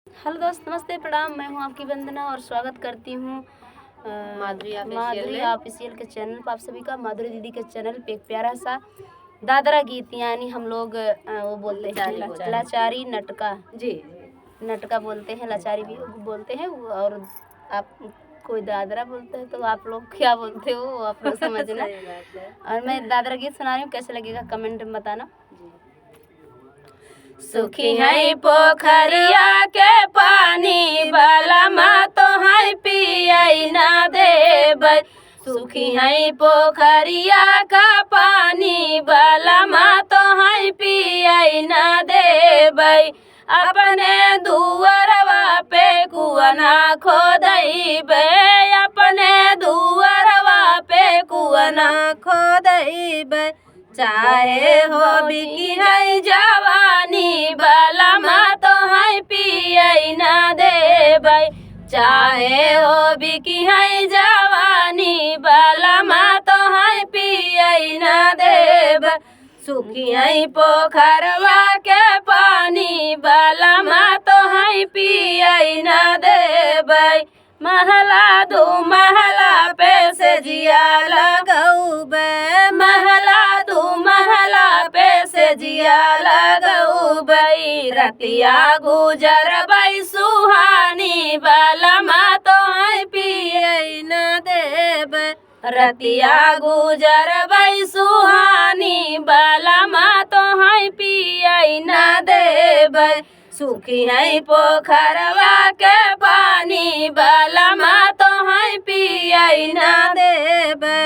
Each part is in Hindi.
हेलो दोस्त, नमस्ते, प्रणाम। मैं हूं आपकी वंदना और स्वागत करती हूं माधुरी ऑफिशियल के चैनल पर। आप सभी का माधुरी दीदी के चैनल पे एक प्यारा सा दादरा गीत, यानी हम लोग वो बोलते हैं लाचारी नटका जी, नटका बोलते हैं, लाचारी भी बोलते हैं। और आप कोई दादरा बोलते हैं तो आप लोग क्या बोलते हो वो आप लोग समझना। और मैं दादरा गीत सुना रही हूँ, कैसे लगेगा कमेंट में बताना। सुखी है पोखरिया के पानी बलमा तो है पियई ना देबै। सुखी है पोखरिया का पानी बलमा तो है पियई ना देबै। अपने दुअरवा पे कुआं ना खोदैबै, अपने दुअरवा पे कुआं ना खोदैबै। चाहे हो बिकी है जवानी बलमा तो है पियई ना देबै। चाहे हो बिकी है जवानी बलमा तो है पियई ना देबै। सुखी है पोखरवा के पानी बलमा तो है पियई ना देबै। महला दो महला पे से जिया लगौबै, महला दो महला पे से जिया लगौबै। रतिया गुजरबै सुहानी बलमा तो है पियई ना देबै। रतिया गुजरबै सुहानी बलमा तो है पियई ना देबै। सुखी है पोखरवा के पानी बलमा तो है पियई ना देबै।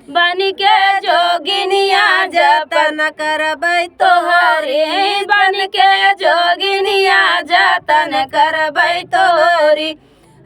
बन के जोगिनिया जतन करबै तोहरी, बन के जोगिनिया जतन करबै तोहरी।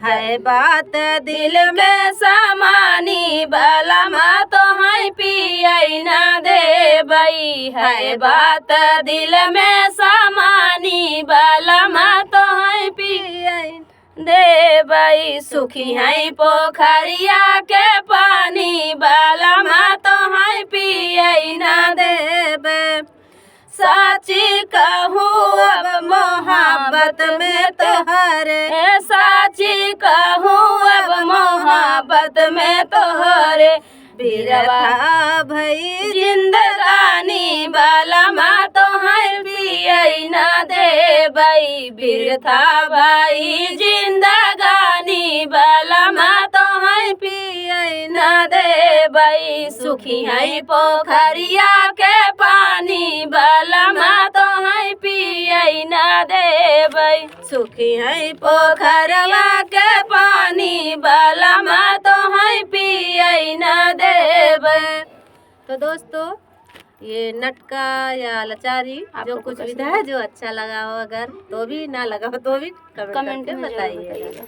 है बात दिल में समानी बलमा तो है पियई ना देबै। है बात दिल में समानी बलमा तो है पियई देबै। सुखी है पोखरिया के पानी बलमा तो है पियई ना देबै। साची कहूँ अब मोहब्बत में तोहरे, साची कहूँ अब मोहब्बत में तोहरे। बिरथा भई जिंदगानी बलमा तो है पियई ना देबै। बिरथा भई जिंदगानी बलमा तो है पियई ना देबै। सुखी है पोखरिया के पानी बलमा तो है पियई ना देबै। सुखी है पोखरवा के पानी बलमा तो है पियई ना देबै। तो दोस्तों, ये नटका या लाचारी जो कुछ भी था, जो अच्छा लगा हो अगर तो भी, ना लगा हो तो भी कमेंट में बताइए।